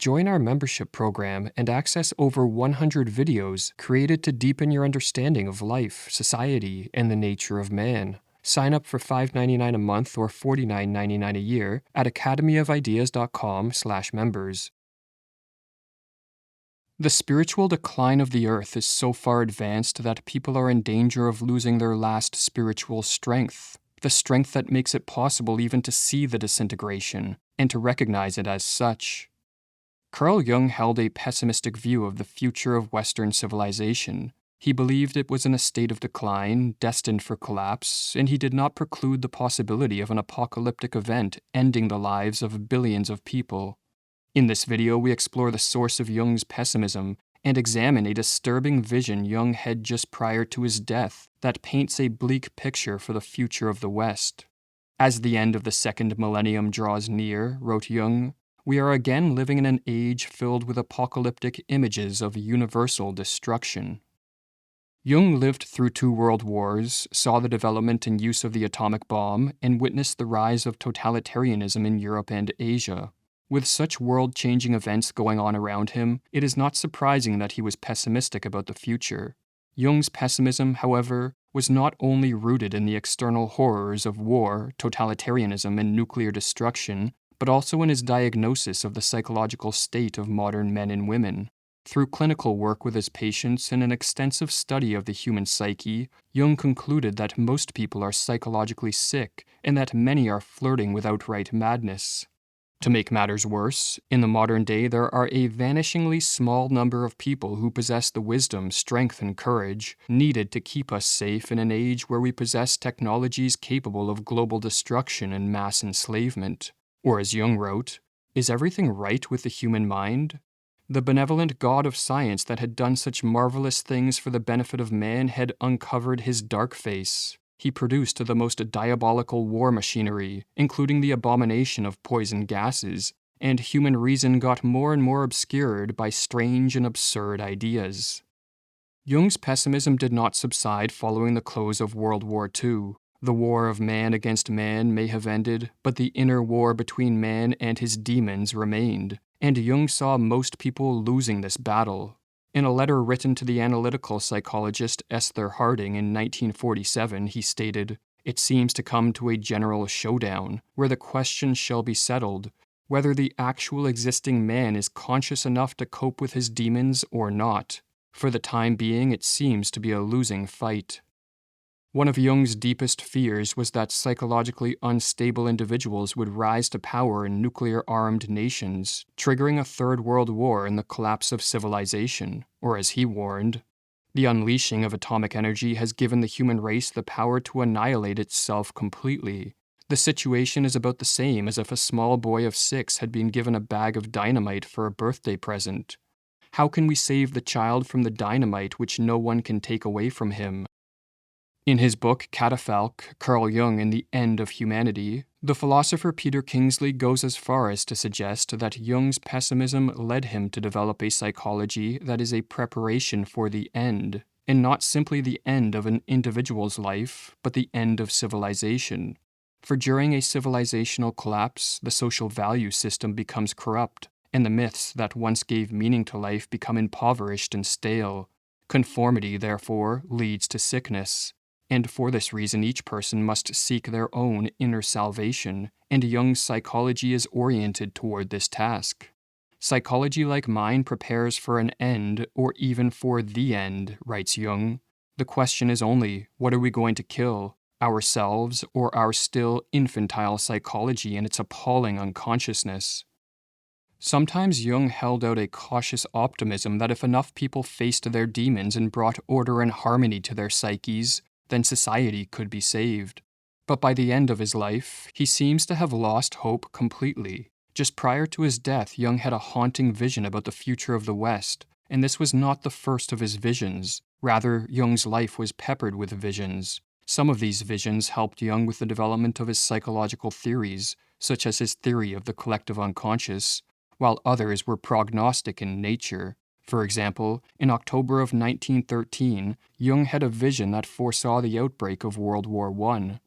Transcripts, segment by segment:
Join our membership program and access over 100 videos created to deepen your understanding of life, society, and the nature of man. Sign up for $5.99 a month or $49.99 a year at academyofideas.com/members. The spiritual decline of the earth is so far advanced that people are in danger of losing their last spiritual strength, the strength that makes it possible even to see the disintegration and to recognize it as such. Carl Jung held a pessimistic view of the future of Western civilization. He believed it was in a state of decline, destined for collapse, and he did not preclude the possibility of an apocalyptic event ending the lives of billions of people. In this video, we explore the source of Jung's pessimism and examine a disturbing vision Jung had just prior to his death that paints a bleak picture for the future of the West. As the end of the second millennium draws near, wrote Jung, we are again living in an age filled with apocalyptic images of universal destruction. Jung lived through 2 world wars, saw the development and use of the atomic bomb, and witnessed the rise of totalitarianism in Europe and Asia. With such world-changing events going on around him, it is not surprising that he was pessimistic about the future. Jung's pessimism, however, was not only rooted in the external horrors of war, totalitarianism, and nuclear destruction, but also in his diagnosis of the psychological state of modern men and women. Through clinical work with his patients and an extensive study of the human psyche, Jung concluded that most people are psychologically sick and that many are flirting with outright madness. To make matters worse, in the modern day there are a vanishingly small number of people who possess the wisdom, strength, and courage needed to keep us safe in an age where we possess technologies capable of global destruction and mass enslavement. Or as Jung wrote, is everything right with the human mind? The benevolent God of science that had done such marvelous things for the benefit of man had uncovered his dark face. He produced the most diabolical war machinery, including the abomination of poison gases, and human reason got more and more obscured by strange and absurd ideas. Jung's pessimism did not subside following the close of World War II. The war of man against man may have ended, but the inner war between man and his demons remained, and Jung saw most people losing this battle. In a letter written to the analytical psychologist Esther Harding in 1947, he stated, "It seems to come to a general showdown, where the question shall be settled, whether the actual existing man is conscious enough to cope with his demons or not. For the time being, it seems to be a losing fight." One of Jung's deepest fears was that psychologically unstable individuals would rise to power in nuclear-armed nations, triggering a third world war and the collapse of civilization, or as he warned, the unleashing of atomic energy has given the human race the power to annihilate itself completely. The situation is about the same as if a small boy of 6 had been given a bag of dynamite for a birthday present. How can we save the child from the dynamite which no one can take away from him? In his book Catafalque, Carl Jung and the End of Humanity, the philosopher Peter Kingsley goes as far as to suggest that Jung's pessimism led him to develop a psychology that is a preparation for the end, and not simply the end of an individual's life, but the end of civilization. For during a civilizational collapse, the social value system becomes corrupt, and the myths that once gave meaning to life become impoverished and stale. Conformity, therefore, leads to sickness. And for this reason, each person must seek their own inner salvation, and Jung's psychology is oriented toward this task. Psychology like mine prepares for an end, or even for the end, writes Jung. The question is only, what are we going to kill, ourselves or our still infantile psychology and its appalling unconsciousness? Sometimes Jung held out a cautious optimism that if enough people faced their demons and brought order and harmony to their psyches, then society could be saved. But by the end of his life, he seems to have lost hope completely. Just prior to his death, Jung had a haunting vision about the future of the West, and this was not the first of his visions. Rather, Jung's life was peppered with visions. Some of these visions helped Jung with the development of his psychological theories, such as his theory of the collective unconscious, while others were prognostic in nature. For example, in October of 1913, Jung had a vision that foresaw the outbreak of World War I.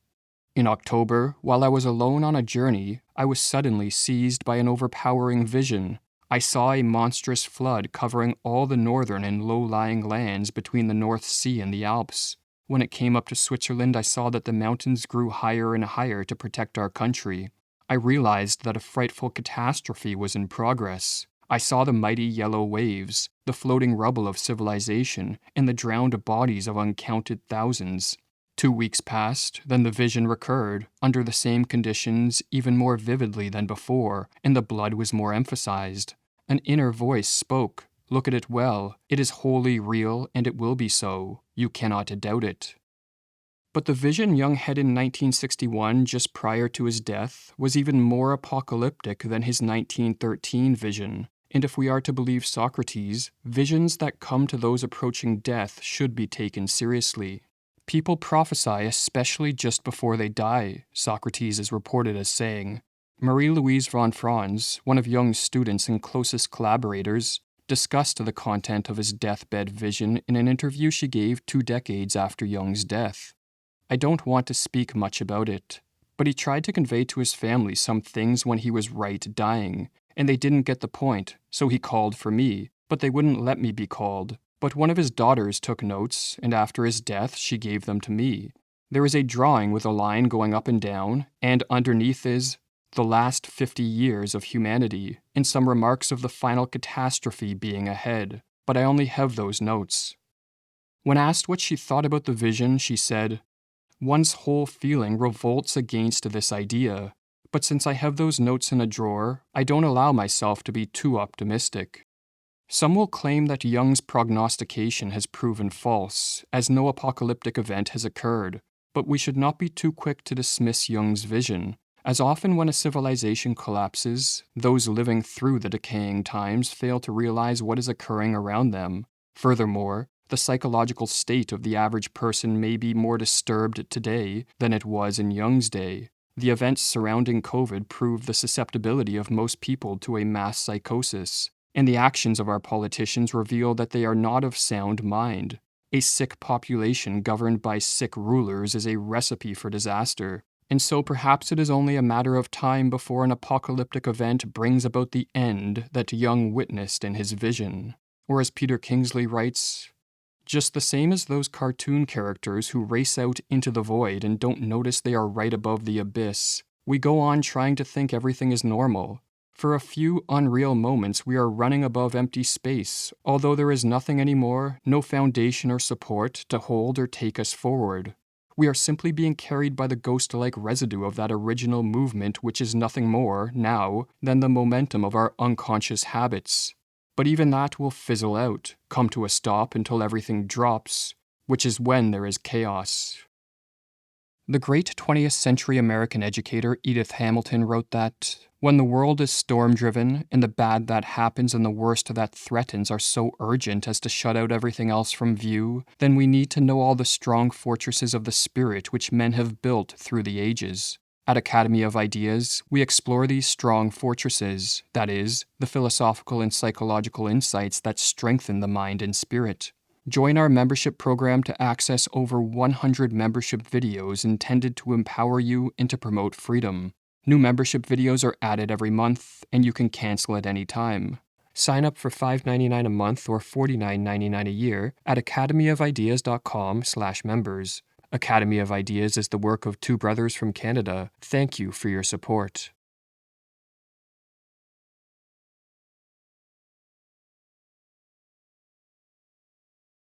In October, while I was alone on a journey, I was suddenly seized by an overpowering vision. I saw a monstrous flood covering all the northern and low-lying lands between the North Sea and the Alps. When it came up to Switzerland, I saw that the mountains grew higher and higher to protect our country. I realized that a frightful catastrophe was in progress. I saw the mighty yellow waves, the floating rubble of civilization, and the drowned bodies of uncounted thousands. 2 weeks passed, then the vision recurred, under the same conditions, even more vividly than before, and the blood was more emphasized. An inner voice spoke, "Look at it well. It is wholly real, and it will be so. You cannot doubt it." But the vision Jung had in 1961, just prior to his death, was even more apocalyptic than his 1913 vision. And if we are to believe Socrates, visions that come to those approaching death should be taken seriously. People prophesy especially just before they die, Socrates is reported as saying. Marie-Louise von Franz, one of Jung's students and closest collaborators, discussed the content of his deathbed vision in an interview she gave 2 decades after Jung's death. I don't want to speak much about it, but he tried to convey to his family some things when he was right dying, and they didn't get the point, so he called for me, but they wouldn't let me be called. But one of his daughters took notes, and after his death she gave them to me. There is a drawing with a line going up and down, and underneath is, "The last 50 years of humanity," and some remarks of the final catastrophe being ahead, but I only have those notes. When asked what she thought about the vision, she said, "One's whole feeling revolts against this idea, but since I have those notes in a drawer, I don't allow myself to be too optimistic." Some will claim that Jung's prognostication has proven false, as no apocalyptic event has occurred, but we should not be too quick to dismiss Jung's vision, as often when a civilization collapses, those living through the decaying times fail to realize what is occurring around them. Furthermore, the psychological state of the average person may be more disturbed today than it was in Jung's day. The events surrounding COVID prove the susceptibility of most people to a mass psychosis, and the actions of our politicians reveal that they are not of sound mind. A sick population governed by sick rulers is a recipe for disaster, and so perhaps it is only a matter of time before an apocalyptic event brings about the end that Jung witnessed in his vision. Or as Peter Kingsley writes, "Just the same as those cartoon characters who race out into the void and don't notice they are right above the abyss, we go on trying to think everything is normal. For a few unreal moments we are running above empty space, although there is nothing anymore, no foundation or support to hold or take us forward. We are simply being carried by the ghost-like residue of that original movement which is nothing more, now, than the momentum of our unconscious habits. But even that will fizzle out, come to a stop until everything drops, which is when there is chaos." The great 20th century American educator Edith Hamilton wrote that, "When the world is storm-driven, and the bad that happens and the worst that threatens are so urgent as to shut out everything else from view, then we need to know all the strong fortresses of the spirit which men have built through the ages. At Academy of Ideas, we explore these strong fortresses, that is, the philosophical and psychological insights that strengthen the mind and spirit. Join our membership program to access over 100 membership videos intended to empower you and to promote freedom. New membership videos are added every month, and you can cancel at any time. Sign up for $5.99 a month or $49.99 a year at academyofideas.com/members. Academy of Ideas is the work of 2 brothers from Canada. Thank you for your support.